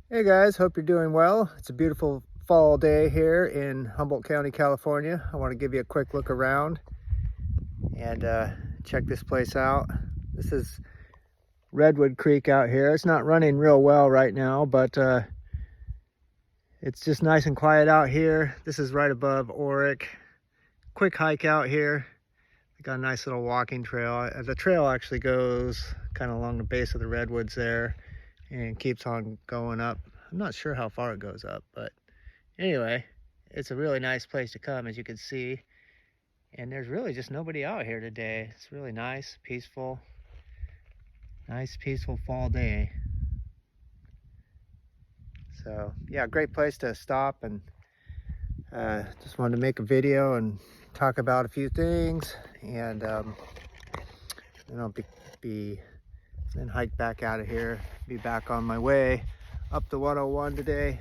Hey guys, hope you're doing well. It's a beautiful fall day here in Humboldt County, California. I want to give you a quick look around and check this place out. This is Redwood Creek out here. It's not running real well right now, but it's just nice and quiet out here. This is right above Oric. Quick hike out here. We got a nice little walking trail. The trail actually goes kind of along the base of the redwoods there and keeps on going up. I'm not sure how far it goes up, but anyway, it's a really nice place to come, as you can see. And there's really just nobody out here today. It's really nice, peaceful, nice, peaceful fall day. So yeah, great place to stop, and just wanted to make a video and talk about a few things, and then I'll be then hike back out of here, be back on my way up the 101 today.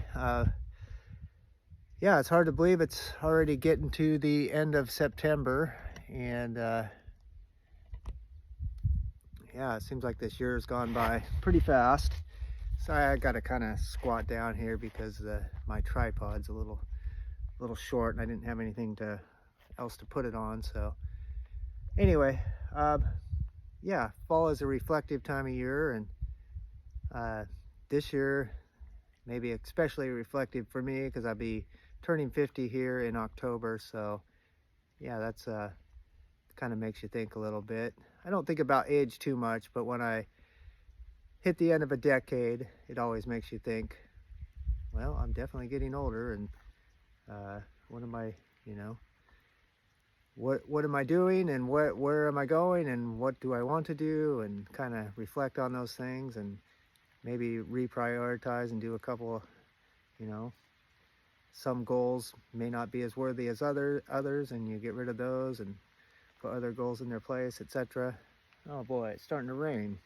Yeah, it's hard to believe it's already getting to the end of September, and yeah, it seems like this year has gone by pretty fast. Sorry, I gotta kind of squat down here because my tripod's a little short, and I didn't have anything else to put it on. So anyway, yeah, fall is a reflective time of year, and this year maybe especially reflective for me because I'll be turning 50 here in October. So yeah, that's kind of makes you think a little bit. I don't think about age too much, but when I hit the end of a decade, it always makes you think, well, I'm definitely getting older, and what am I, you know, what am I doing, and where am I going, and what do I want to do, and kind of reflect on those things, and maybe reprioritize and do a couple, you know, some goals may not be as worthy as others, and you get rid of those and put other goals in their place, etc. Oh boy, it's starting to rain.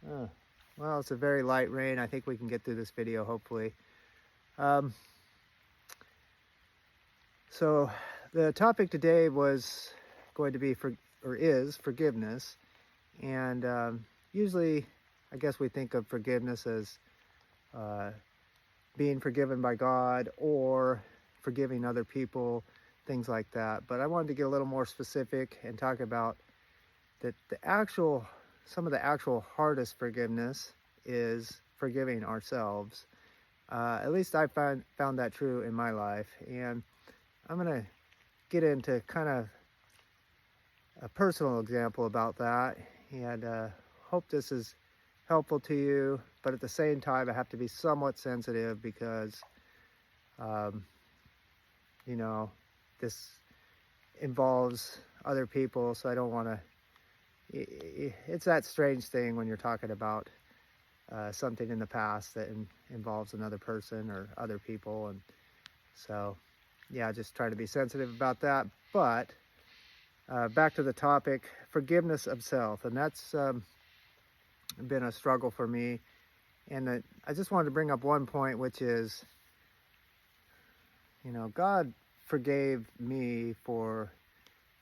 Oh, well, it's a very light rain. I think we can get through this video, hopefully. Um, so the topic today was going to be is forgiveness. And usually, I guess we think of forgiveness as being forgiven by God or forgiving other people, things like that. But I wanted to get a little more specific and talk about that some of the actual hardest forgiveness is forgiving ourselves. At least I found that true in my life. And I'm going to get into kind of a personal example about that, and hope this is helpful to you. But at the same time, I have to be somewhat sensitive because, um, you know, this involves other people, so I don't want to. It's that strange thing when you're talking about something in the past that involves another person or other people, and so yeah, just try to be sensitive about that. But back to the topic, forgiveness of self, and that's been a struggle for me. And I just wanted to bring up one point, which is, God forgave me for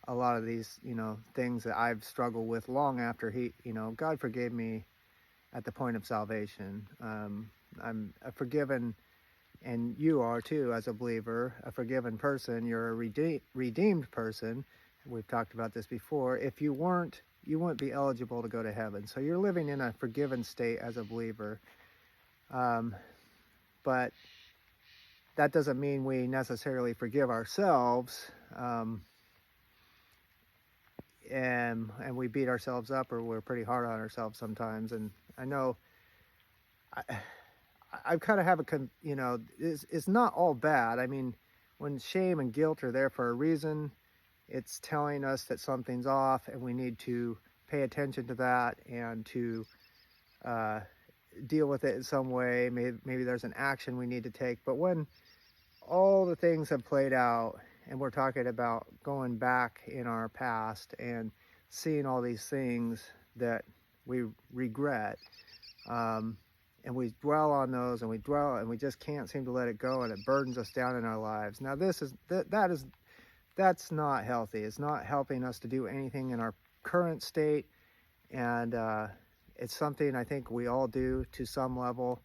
a lot of these, things that I've struggled with long after God forgave me at the point of salvation. I'm a forgiven, and you are too, as a believer, a forgiven person. You're a redeemed person. We've talked about this before. If you weren't, you wouldn't be eligible to go to heaven. So you're living in a forgiven state as a believer. But that doesn't mean we necessarily forgive ourselves, and we beat ourselves up, or we're pretty hard on ourselves sometimes. And I know I kind of have it's not all bad. I mean, when shame and guilt are there for a reason, it's telling us that something's off, and we need to pay attention to that and to deal with it in some way. Maybe there's an action we need to take. But when all the things have played out, and we're talking about going back in our past and seeing all these things that we regret, and we dwell on those, and we just can't seem to let it go, and it burdens us down in our lives. Now that's not healthy. It's not helping us to do anything in our current state, and it's something I think we all do to some level.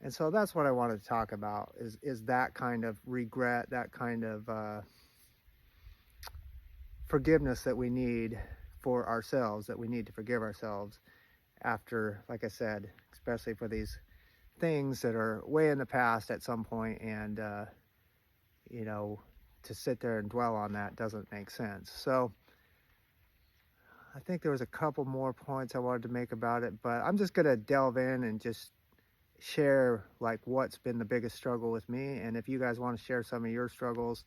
And so that's what I wanted to talk about is that kind of regret, that kind of forgiveness that we need for ourselves, that we need to forgive ourselves after, like I said, especially for these things that are way in the past at some point, and you know, to sit there and dwell on that doesn't make sense. So I think there was a couple more points I wanted to make about it, but I'm just gonna delve in and just share like what's been the biggest struggle with me. And if you guys want to share some of your struggles,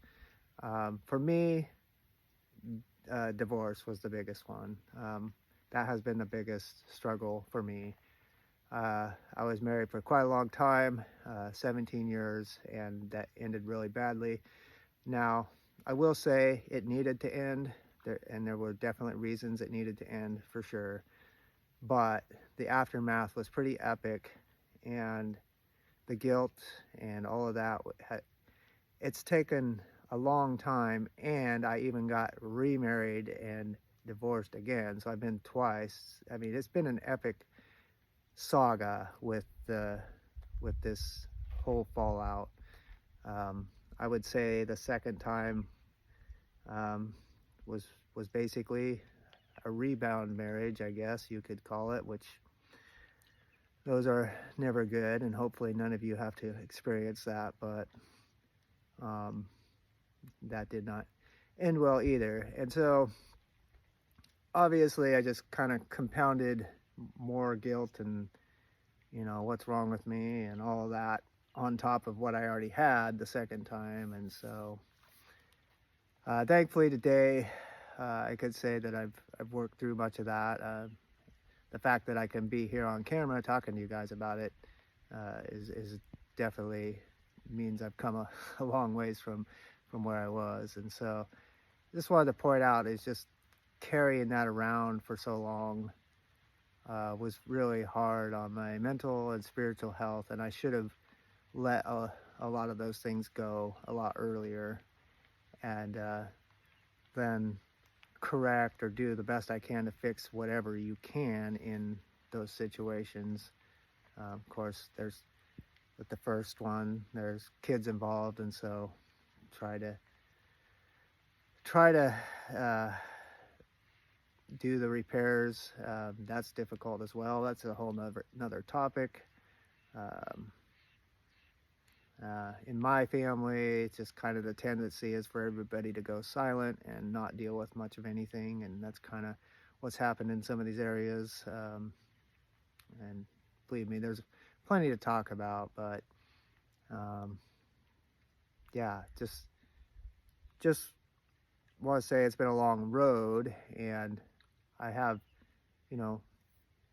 for me, divorce was the biggest one. That has been the biggest struggle for me. I was married for quite a long time, 17 years, and that ended really badly. Now, I will say it needed to end, and there were definite reasons it needed to end for sure. But the aftermath was pretty epic, and the guilt and all of that, it's taken a long time, and I even got remarried and divorced again. So I've been twice. I mean, it's been an epic saga with this whole fallout. I would say the second time was basically a rebound marriage, I guess you could call it, which those are never good, and hopefully none of you have to experience that, but that did not end well either. And so obviously I just kind of compounded more guilt and, you know, what's wrong with me and all of that on top of what I already had the second time. And so thankfully today I could say that I've worked through much of that. The fact that I can be here on camera talking to you guys about it is definitely means I've come a long ways from where I was. And so just wanted to point out is just carrying that around for so long was really hard on my mental and spiritual health, and I should have let a lot of those things go a lot earlier, and then correct or do the best I can to fix whatever you can in those situations. Of course, there's with the first one, there's kids involved, and so try to do the repairs. That's difficult as well. That's a whole another topic. In my family, it's just kind of the tendency is for everybody to go silent and not deal with much of anything, and that's kind of what's happened in some of these areas. And believe me, there's plenty to talk about, but yeah, just want to say it's been a long road, and I have, you know,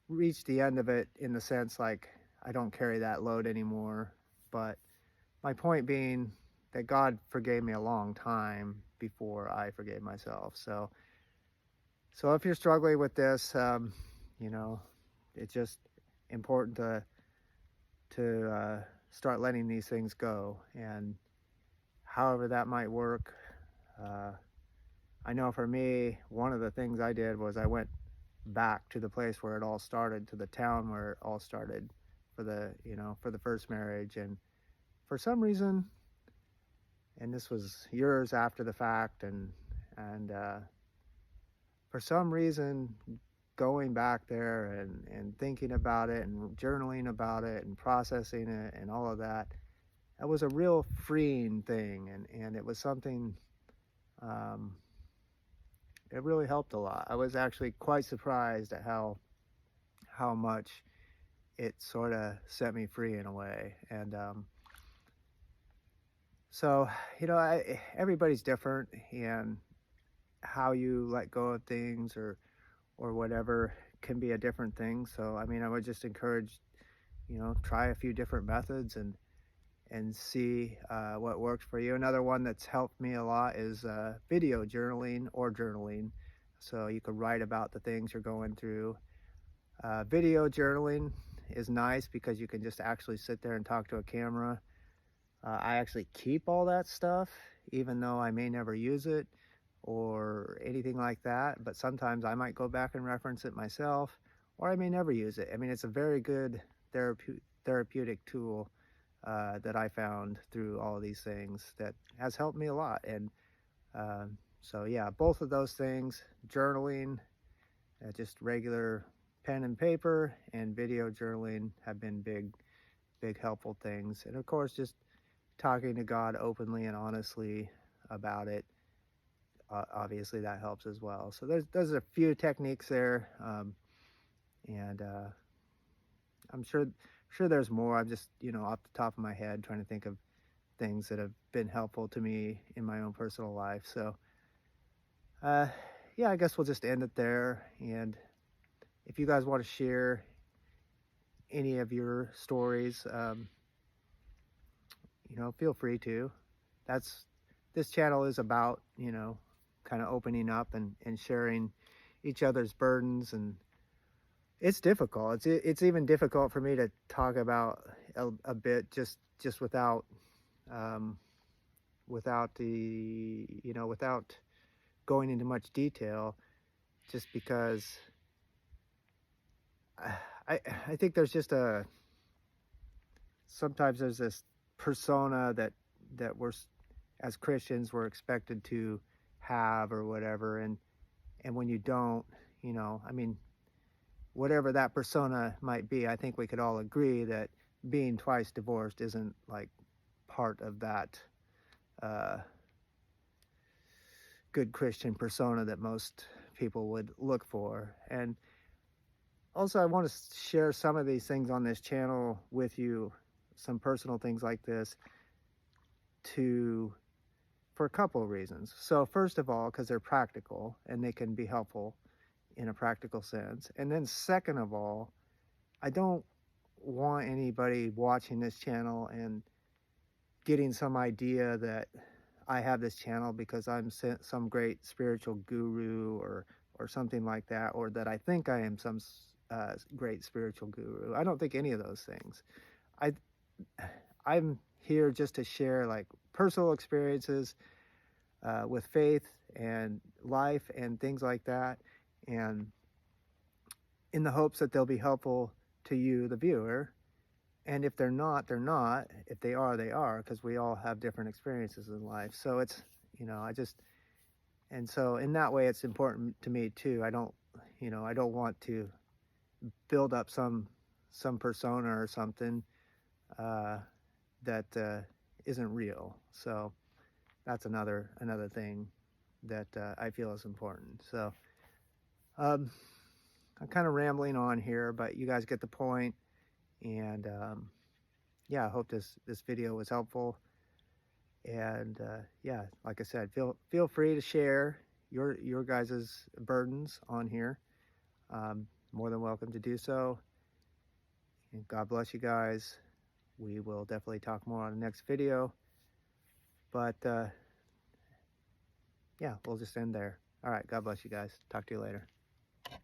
reached the end of it in the sense like I don't carry that load anymore. But my point being that God forgave me a long time before I forgave myself. So if you're struggling with this, you know, it's just important to start letting these things go, and however that might work. I know for me, one of the things I did was I went back to the place where it all started, to the town where it all started for the first marriage. And for some reason, and this was years after the fact, and for some reason, going back there and thinking about it and journaling about it and processing it and all of that, that was a real freeing thing, and it was something, it really helped a lot. I was actually quite surprised at how much it sort of set me free in a way. And so, you know, everybody's different, and how you let go of things or whatever can be a different thing. So, I mean, I would just encourage, you know, try a few different methods and see what works for you. Another one that's helped me a lot is video journaling or journaling. So you could write about the things you're going through. Video journaling is nice because you can just actually sit there and talk to a camera. I actually keep all that stuff, even though I may never use it or anything like that. But sometimes I might go back and reference it myself, or I may never use it. I mean, it's a very good therapeutic tool that I found through all of these things that has helped me a lot. And so yeah, both of those things, journaling, just regular pen and paper, and video journaling have been big helpful things. And of course, just talking to God openly and honestly about it, obviously that helps as well. So there's a few techniques there, and I'm sure there's more. I'm just, off the top of my head trying to think of things that have been helpful to me in my own personal life. So yeah, I guess we'll just end it there. And if you guys want to share any of your stories, feel free to. This channel is about, kind of opening up and sharing each other's burdens. And it's difficult. It's even difficult for me to talk about a bit just without without going into much detail, just because I think there's just sometimes there's this persona that we're, as Christians, we're expected to have or whatever, and when you don't, I mean, whatever that persona might be, I think we could all agree that being twice divorced isn't like part of that good Christian persona that most people would look for. And also, I want to share some of these things on this channel with you, some personal things like this, for a couple of reasons. So first of all, because they're practical and they can be helpful in a practical sense. And then second of all, I don't want anybody watching this channel and getting some idea that I have this channel because I'm some great spiritual guru or something like that, or that I think I am some great spiritual guru. I don't think any of those things. I'm here just to share like personal experiences with faith and life and things like that, and in the hopes that they'll be helpful to you, the viewer. And if they're not, they're not. If they are, they are, because we all have different experiences in life. So it's, and so in that way, it's important to me too. I don't want to build up some persona or something that isn't real. So that's another thing that I feel is important. So I'm kind of rambling on here, but you guys get the point. And yeah, I hope this video was helpful. And yeah, like I said, feel free to share your guys' burdens on here. More than welcome to do so. And God bless you guys. We will definitely talk more on the next video. But yeah, we'll just end there. All right, God bless you guys. Talk to you later.